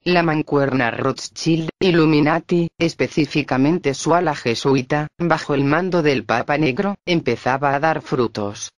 La mancuerna Rothschild, Illuminati, específicamente su ala jesuita, bajo el mando del Papa Negro, empezaba a dar frutos.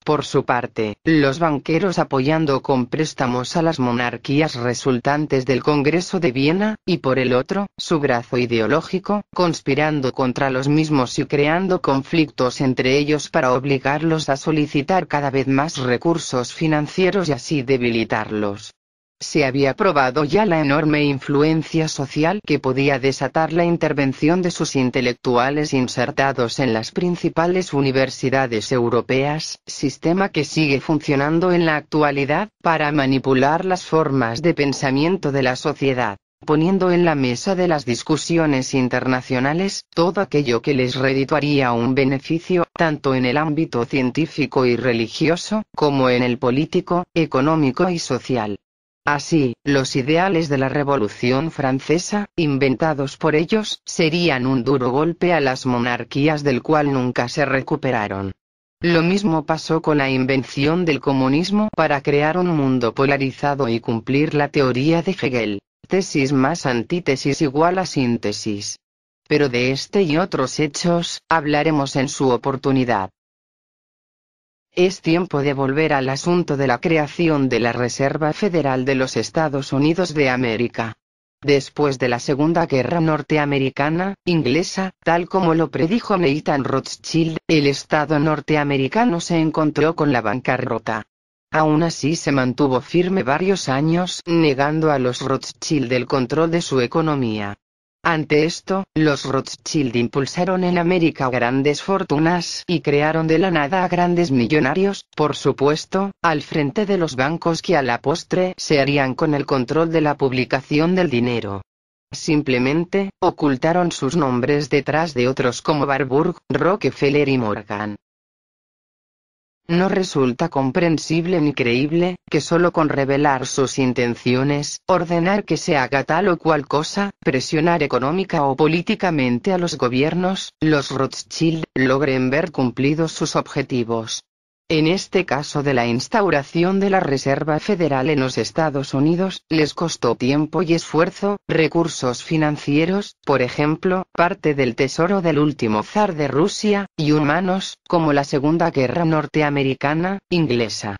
Por su parte, los banqueros apoyando con préstamos a las monarquías resultantes del Congreso de Viena, y por el otro, su brazo ideológico, conspirando contra los mismos y creando conflictos entre ellos para obligarlos a solicitar cada vez más recursos financieros y así debilitarlos. Se había probado ya la enorme influencia social que podía desatar la intervención de sus intelectuales insertados en las principales universidades europeas, sistema que sigue funcionando en la actualidad, para manipular las formas de pensamiento de la sociedad, poniendo en la mesa de las discusiones internacionales todo aquello que les redituaría un beneficio, tanto en el ámbito científico y religioso, como en el político, económico y social. Así, los ideales de la Revolución Francesa, inventados por ellos, serían un duro golpe a las monarquías del cual nunca se recuperaron. Lo mismo pasó con la invención del comunismo para crear un mundo polarizado y cumplir la teoría de Hegel: tesis más antítesis igual a síntesis. Pero de este y otros hechos, hablaremos en su oportunidad. Es tiempo de volver al asunto de la creación de la Reserva Federal de los Estados Unidos de América. Después de la Segunda Guerra Norteamericana, inglesa, tal como lo predijo Nathan Rothschild, el Estado norteamericano se encontró con la bancarrota. Aún así se mantuvo firme varios años, negando a los Rothschild el control de su economía. Ante esto, los Rothschild impulsaron en América grandes fortunas y crearon de la nada a grandes millonarios, por supuesto, al frente de los bancos que a la postre se harían con el control de la publicación del dinero. Simplemente, ocultaron sus nombres detrás de otros como Warburg, Rockefeller y Morgan. No resulta comprensible ni creíble, que solo con revelar sus intenciones, ordenar que se haga tal o cual cosa, presionar económica o políticamente a los gobiernos, los Rothschild logren ver cumplidos sus objetivos. En este caso de la instauración de la Reserva Federal en los Estados Unidos, les costó tiempo y esfuerzo, recursos financieros, por ejemplo, parte del tesoro del último zar de Rusia, y humanos, como la Segunda Guerra Norteamericana, inglesa.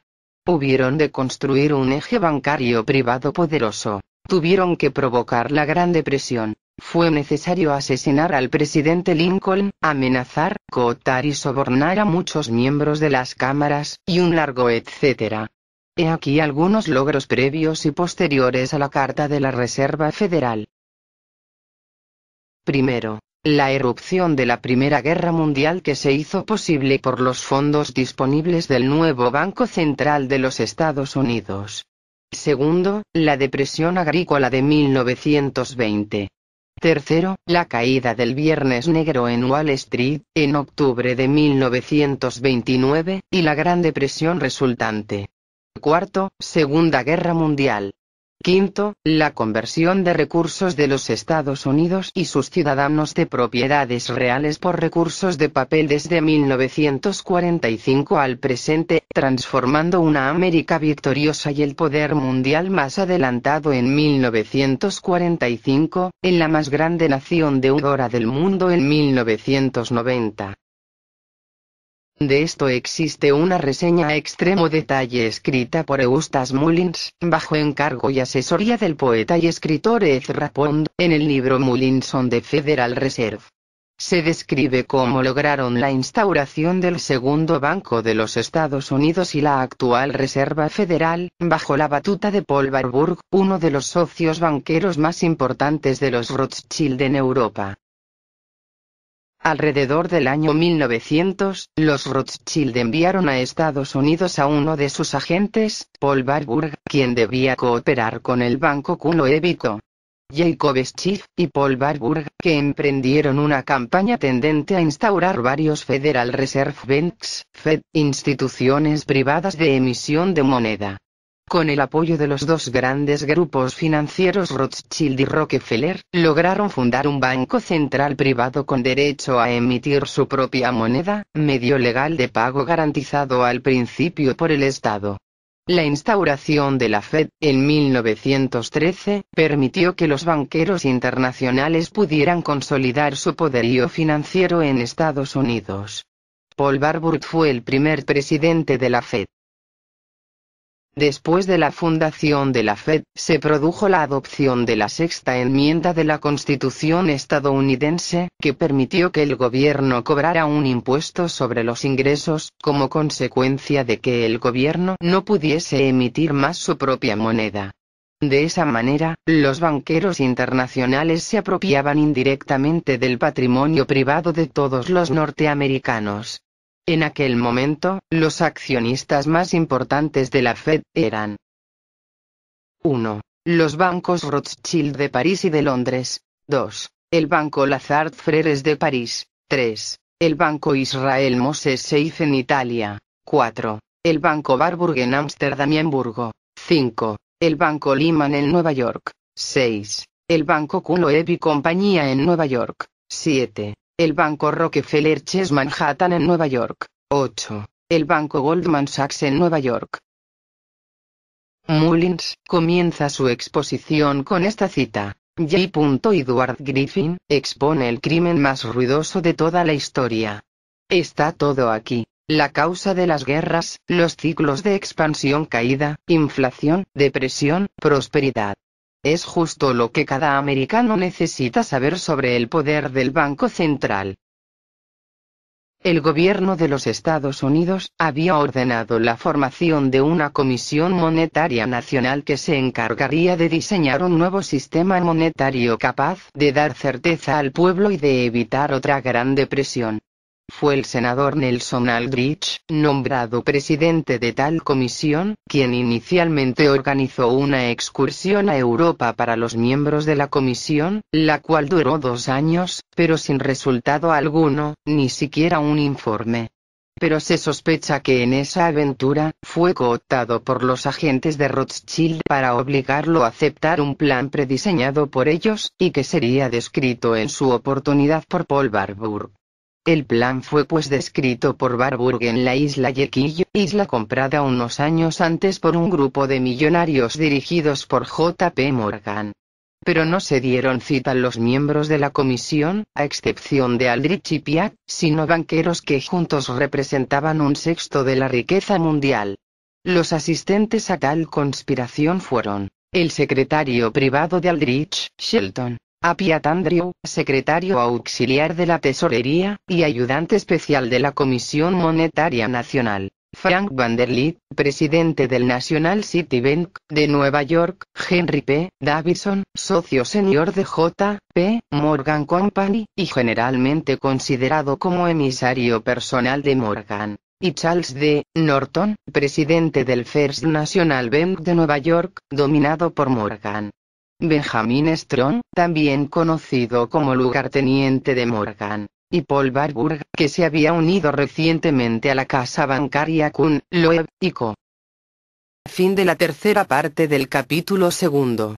Hubieron de construir un eje bancario privado poderoso. Tuvieron que provocar la Gran Depresión. Fue necesario asesinar al presidente Lincoln, amenazar, cooptar y sobornar a muchos miembros de las cámaras, y un largo etcétera. He aquí algunos logros previos y posteriores a la Carta de la Reserva Federal. Primero, la erupción de la Primera Guerra Mundial, que se hizo posible por los fondos disponibles del nuevo Banco Central de los Estados Unidos. Segundo, la depresión agrícola de 1920. Tercero, la caída del Viernes Negro en Wall Street, en octubre de 1929, y la Gran Depresión resultante. Cuarto, Segunda Guerra Mundial. Quinto, la conversión de recursos de los Estados Unidos y sus ciudadanos de propiedades reales por recursos de papel desde 1945 al presente, transformando una América victoriosa y el poder mundial más adelantado en 1945, en la más grande nación deudora del mundo en 1990. De esto existe una reseña a extremo detalle escrita por Eustace Mullins, bajo encargo y asesoría del poeta y escritor Ezra Pound, en el libro Mullins on the Federal Reserve. Se describe cómo lograron la instauración del segundo Banco de los Estados Unidos y la actual Reserva Federal, bajo la batuta de Paul Warburg, uno de los socios banqueros más importantes de los Rothschild en Europa. Alrededor del año 1900, los Rothschild enviaron a Estados Unidos a uno de sus agentes, Paul Warburg, quien debía cooperar con el Banco Kuhn Ebico. Jacob Schiff y Paul Warburg, que emprendieron una campaña tendente a instaurar varios Federal Reserve Banks, Fed, instituciones privadas de emisión de moneda. Con el apoyo de los dos grandes grupos financieros Rothschild y Rockefeller, lograron fundar un banco central privado con derecho a emitir su propia moneda, medio legal de pago garantizado al principio por el Estado. La instauración de la Fed, en 1913, permitió que los banqueros internacionales pudieran consolidar su poderío financiero en Estados Unidos. Paul Warburg fue el primer presidente de la Fed. Después de la fundación de la Fed, se produjo la adopción de la sexta enmienda de la Constitución estadounidense, que permitió que el gobierno cobrara un impuesto sobre los ingresos, como consecuencia de que el gobierno no pudiese emitir más su propia moneda. De esa manera, los banqueros internacionales se apropiaban indirectamente del patrimonio privado de todos los norteamericanos. En aquel momento, los accionistas más importantes de la Fed eran 1. Los bancos Rothschild de París y de Londres. 2. El banco Lazard Freres de París. 3. El banco Israel Moses Seif en Italia. 4. El banco Warburg en Ámsterdam y Hamburgo. 5. El banco Lehman en Nueva York. 6. El banco Kuhn Loeb y compañía en Nueva York. 7. El banco Rockefeller Chase Manhattan en Nueva York. 8. El banco Goldman Sachs en Nueva York. Mullins comienza su exposición con esta cita. J. Edward Griffin expone el crimen más ruidoso de toda la historia. Está todo aquí. La causa de las guerras, los ciclos de expansión, caída, inflación, depresión, prosperidad. Es justo lo que cada americano necesita saber sobre el poder del Banco Central. El gobierno de los Estados Unidos había ordenado la formación de una Comisión Monetaria Nacional que se encargaría de diseñar un nuevo sistema monetario capaz de dar certeza al pueblo y de evitar otra Gran Depresión. Fue el senador Nelson Aldrich, nombrado presidente de tal comisión, quien inicialmente organizó una excursión a Europa para los miembros de la comisión, la cual duró 2 años, pero sin resultado alguno, ni siquiera un informe. Pero se sospecha que en esa aventura, fue cooptado por los agentes de Rothschild para obligarlo a aceptar un plan prediseñado por ellos, y que sería descrito en su oportunidad por Paul Warburg. El plan fue pues descrito por Warburg en la isla Jekyll, isla comprada unos años antes por un grupo de millonarios dirigidos por J. P. Morgan. Pero no se dieron cita los miembros de la comisión, a excepción de Aldrich y Piatt, sino banqueros que juntos representaban 1/6 de la riqueza mundial. Los asistentes a tal conspiración fueron el secretario privado de Aldrich, Shelton, a Piatt Andrew, secretario auxiliar de la Tesorería, y ayudante especial de la Comisión Monetaria Nacional, Frank Vanderlip, presidente del National City Bank, de Nueva York, Henry P. Davidson, socio senior de J. P. Morgan Company, y generalmente considerado como emisario personal de Morgan, y Charles D. Norton, presidente del First National Bank de Nueva York, dominado por Morgan. Benjamin Strong, también conocido como lugarteniente de Morgan, y Paul Warburg, que se había unido recientemente a la casa bancaria Kuhn, Loeb y Co. Fin de la tercera parte del capítulo 2.